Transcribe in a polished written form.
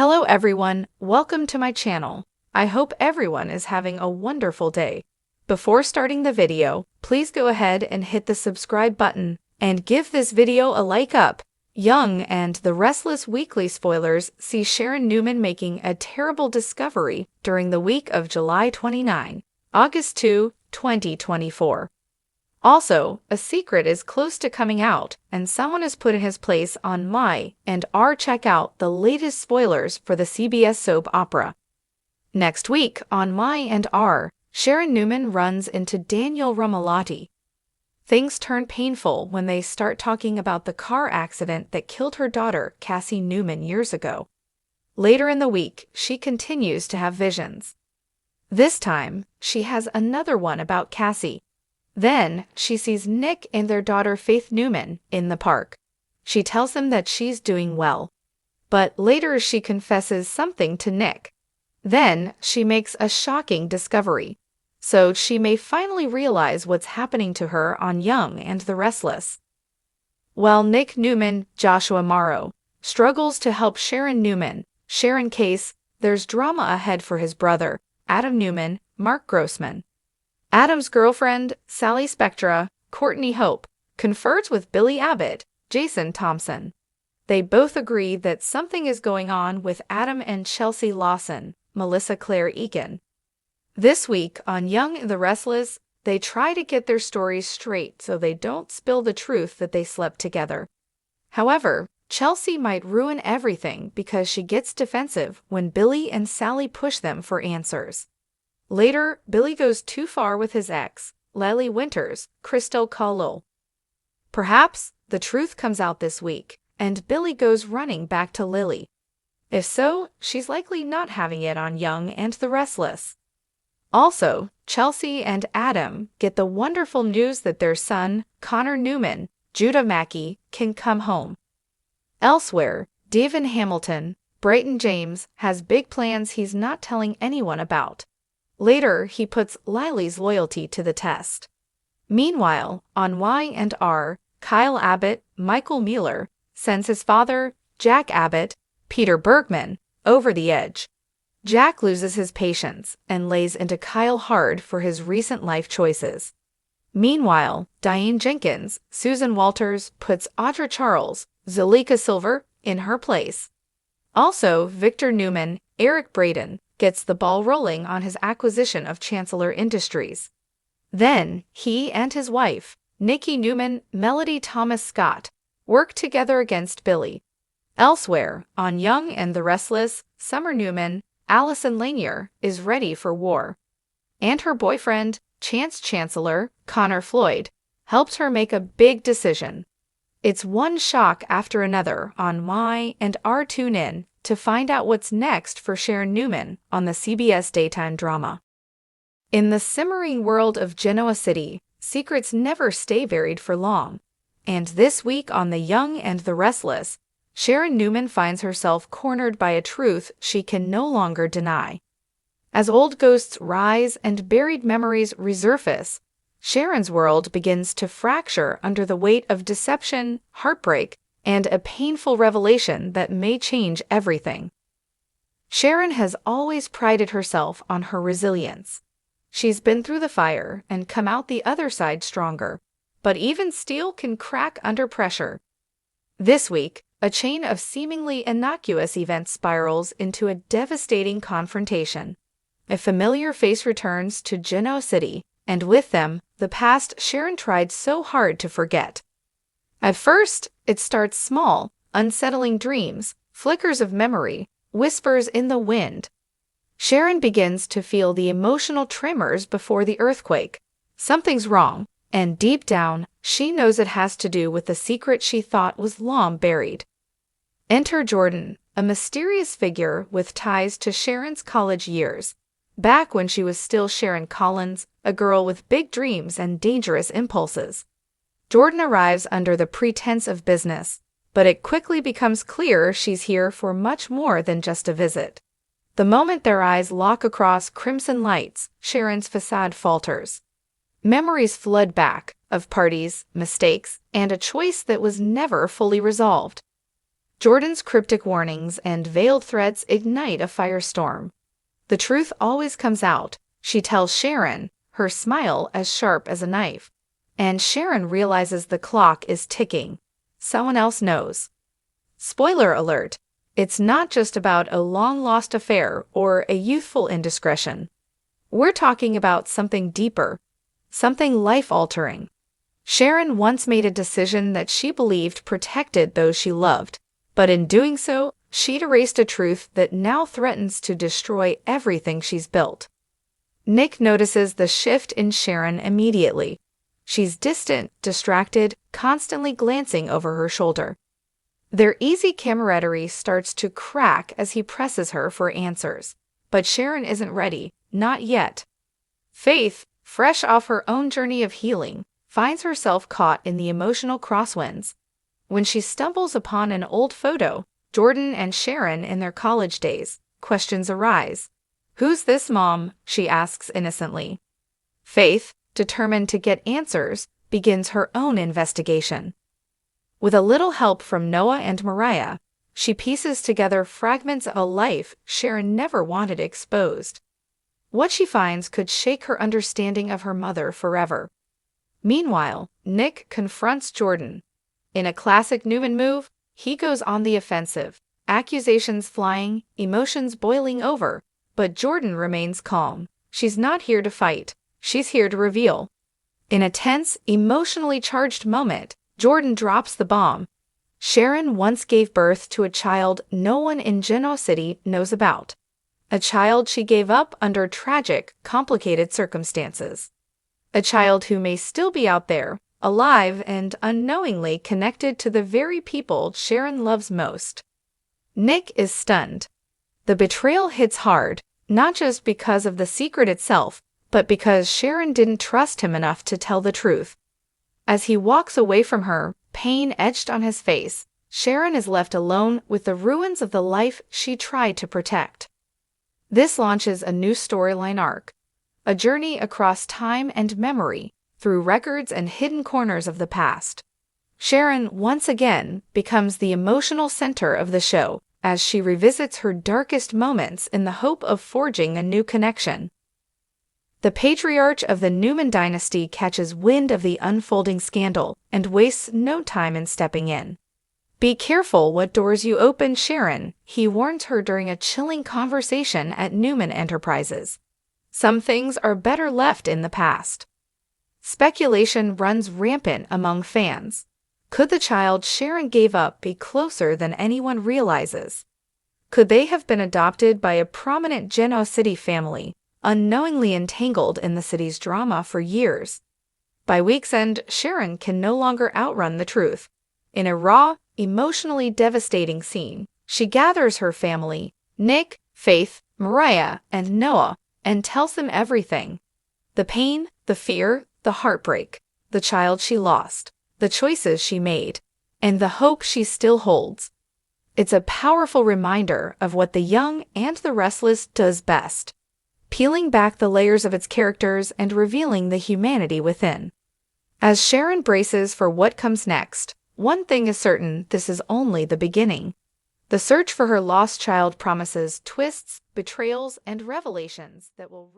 Hello everyone, welcome to my channel. I hope everyone is having a wonderful day. Before starting the video, please go ahead and hit the subscribe button and give this video a like up. Young and the Restless weekly spoilers see Sharon Newman making a terrible discovery during the week of July 29, August 2, 2024. Also, a secret is close to coming out, and someone is put in his place on Y&R. Check out the latest spoilers for the CBS soap opera. Next week on Y&R, Sharon Newman runs into Daniel Rumalotti. Things turn painful when they start talking about the car accident that killed her daughter, Cassie Newman, years ago. Later in the week, she continues to have visions. This time, she has another one about Cassie. Then, she sees Nick and their daughter Faith Newman in the park. She tells them that she's doing well. But later she confesses something to Nick. Then, she makes a shocking discovery. So she may finally realize what's happening to her on Young and the Restless. While Nick Newman, Joshua Morrow, struggles to help Sharon Newman, Sharon Case, there's drama ahead for his brother, Adam Newman, Mark Grossman. Adam's girlfriend, Sally Spectra, Courtney Hope, confers with Billy Abbott, Jason Thompson. They both agree that something is going on with Adam and Chelsea Lawson, Melissa Claire Eakin. This week on Young and the Restless, they try to get their stories straight so they don't spill the truth that they slept together. However, Chelsea might ruin everything because she gets defensive when Billy and Sally push them for answers. Later, Billy goes too far with his ex, Lily Winters, Crystal Colo. Perhaps the truth comes out this week, and Billy goes running back to Lily. If so, she's likely not having it on Young and the Restless. Also, Chelsea and Adam get the wonderful news that their son, Connor Newman, Judah Mackey, can come home. Elsewhere, Devin Hamilton, Brighton James, has big plans he's not telling anyone about. Later, he puts Lily's loyalty to the test. Meanwhile, on Y&R, Kyle Abbott, Michael Mueller, sends his father, Jack Abbott, Peter Bergman, over the edge. Jack loses his patience and lays into Kyle hard for his recent life choices. Meanwhile, Diane Jenkins, Susan Walters, puts Audra Charles, Zalika Silver, in her place. Also, Victor Newman, Eric Braden, gets the ball rolling on his acquisition of Chancellor Industries. Then, he and his wife, Nikki Newman, Melody Thomas Scott, work together against Billy. Elsewhere, on Young and the Restless, Summer Newman, Allison Lanier, is ready for war. And her boyfriend, Chance Chancellor, Connor Floyd, helps her make a big decision. It's one shock after another on Y&R. Tune in to find out what's next for Sharon Newman on the CBS daytime drama. In the simmering world of Genoa City, secrets never stay buried for long. And this week on The Young and the Restless, Sharon Newman finds herself cornered by a truth she can no longer deny. As old ghosts rise and buried memories resurface, Sharon's world begins to fracture under the weight of deception, heartbreak, and a painful revelation that may change everything. Sharon has always prided herself on her resilience. She's been through the fire and come out the other side stronger, but even steel can crack under pressure. This week, a chain of seemingly innocuous events spirals into a devastating confrontation. A familiar face returns to Genoa City, and with them, the past Sharon tried so hard to forget. At first, it starts small, unsettling dreams, flickers of memory, whispers in the wind. Sharon begins to feel the emotional tremors before the earthquake. Something's wrong, and deep down, she knows it has to do with the secret she thought was long buried. Enter Jordan, a mysterious figure with ties to Sharon's college years. Back when she was still Sharon Collins, a girl with big dreams and dangerous impulses. Jordan arrives under the pretense of business, but it quickly becomes clear she's here for much more than just a visit. The moment their eyes lock across crimson lights, Sharon's facade falters. Memories flood back, of parties, mistakes, and a choice that was never fully resolved. Jordan's cryptic warnings and veiled threats ignite a firestorm. The truth always comes out, she tells Sharon, her smile as sharp as a knife. And Sharon realizes the clock is ticking. Someone else knows. Spoiler alert, it's not just about a long-lost affair or a youthful indiscretion. We're talking about something deeper, something life-altering. Sharon once made a decision that she believed protected those she loved, but in doing so, she'd erased a truth that now threatens to destroy everything she's built. Nick notices the shift in Sharon immediately. She's distant, distracted, constantly glancing over her shoulder. Their easy camaraderie starts to crack as he presses her for answers. But Sharon isn't ready, not yet. Faith, fresh off her own journey of healing, finds herself caught in the emotional crosswinds. When she stumbles upon an old photo, Jordan and Sharon in their college days, questions arise. "Who's this, Mom?" she asks innocently. Faith, determined to get answers, begins her own investigation. With a little help from Noah and Mariah, she pieces together fragments of a life Sharon never wanted exposed. What she finds could shake her understanding of her mother forever. Meanwhile, Nick confronts Jordan. In a classic Newman move, he goes on the offensive, accusations flying, emotions boiling over, but Jordan remains calm. She's not here to fight, she's here to reveal. In a tense, emotionally charged moment, Jordan drops the bomb. Sharon once gave birth to a child no one in Genoa City knows about. A child she gave up under tragic, complicated circumstances. A child who may still be out there, alive and unknowingly connected to the very people Sharon loves most. Nick is stunned. The betrayal hits hard, not just because of the secret itself, but because Sharon didn't trust him enough to tell the truth. As he walks away from her, pain etched on his face, Sharon is left alone with the ruins of the life she tried to protect. This launches a new storyline arc, a journey across time and memory, through records and hidden corners of the past. Sharon, once again, becomes the emotional center of the show, as she revisits her darkest moments in the hope of forging a new connection. The patriarch of the Newman dynasty catches wind of the unfolding scandal and wastes no time in stepping in. "Be careful what doors you open, Sharon," he warns her during a chilling conversation at Newman Enterprises. "Some things are better left in the past." Speculation runs rampant among fans. Could the child Sharon gave up be closer than anyone realizes? Could they have been adopted by a prominent Genoa City family, unknowingly entangled in the city's drama for years? By week's end, Sharon can no longer outrun the truth. In a raw, emotionally devastating scene, she gathers her family, Nick, Faith, Mariah, and Noah, and tells them everything. The pain, the fear, the heartbreak, the child she lost, the choices she made, and the hope she still holds. It's a powerful reminder of what The Young and the Restless does best, peeling back the layers of its characters and revealing the humanity within. As Sharon braces for what comes next, one thing is certain: this is only the beginning. The search for her lost child promises twists, betrayals, and revelations that will